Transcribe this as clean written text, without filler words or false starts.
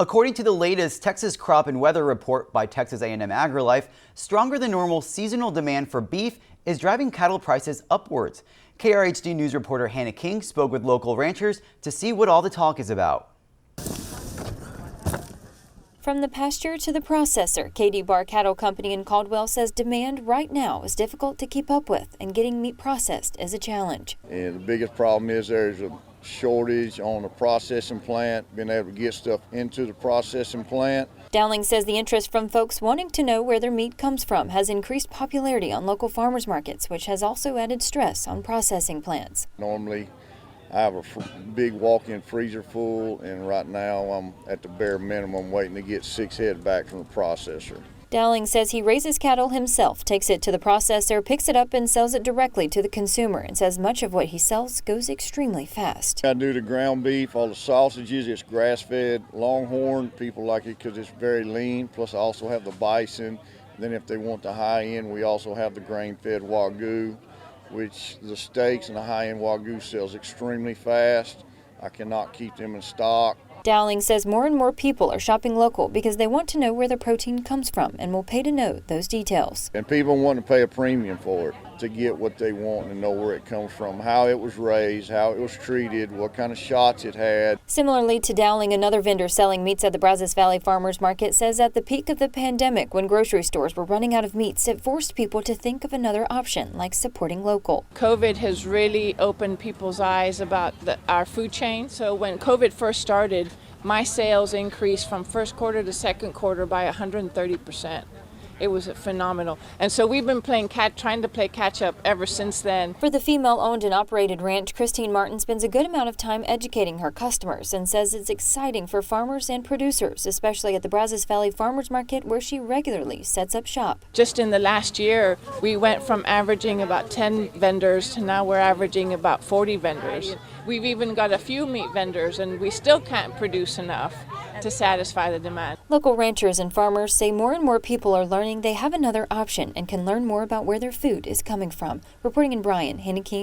According to the latest Texas Crop and Weather Report by Texas A&M AgriLife, stronger than normal seasonal demand for beef is driving cattle prices upwards. KRHD News reporter Hannah King spoke with local ranchers to see what all the talk is about. From the pasture to the processor, KD Bar Cattle Company in Caldwell says demand right now is difficult to keep up with, and getting meat processed is a challenge. And the biggest problem is there's a shortage on the processing plant, being able to get stuff into the processing plant. Dowling says the interest from folks wanting to know where their meat comes from has increased popularity on local farmers markets, which has also added stress on processing plants. Normally, I have a big walk-in freezer full, and right now I'm at the bare minimum waiting to get 6 head back from the processor. Dowling says he raises cattle himself, takes it to the processor, picks it up and sells it directly to the consumer, and says much of what he sells goes extremely fast. I do the ground beef, all the sausages, it's grass-fed Longhorn. People like it because it's very lean, plus I also have the bison. Then if they want the high-end, we also have the grain-fed Wagyu, which the steaks and the high-end Wagyu sells extremely fast. I cannot keep them in stock. Dowling says more and more people are shopping local because they want to know where their protein comes from and will pay to know those details. And people want to pay a premium for it to get what they want and know where it comes from, how it was raised, how it was treated, what kind of shots it had. Similarly to Dowling, another vendor selling meats at the Brazos Valley Farmers Market says at the peak of the pandemic, when grocery stores were running out of meats, it forced people to think of another option, like supporting local. COVID has really opened people's eyes about our food chain. So when COVID first started, my sales increased from first quarter to second quarter by 130%. It was phenomenal. And so we've been trying to play catch up ever since then. For the female-owned and operated ranch, Christine Martin spends a good amount of time educating her customers and says it's exciting for farmers and producers, especially at the Brazos Valley Farmers Market, where she regularly sets up shop. Just in the last year, we went from averaging about 10 vendors to now we're averaging about 40 vendors. We've even got a few meat vendors, and we still can't produce enough to satisfy the demand. Local ranchers and farmers say more and more people are learning they have another option and can learn more about where their food is coming from. Reporting in Bryan, Hannah King.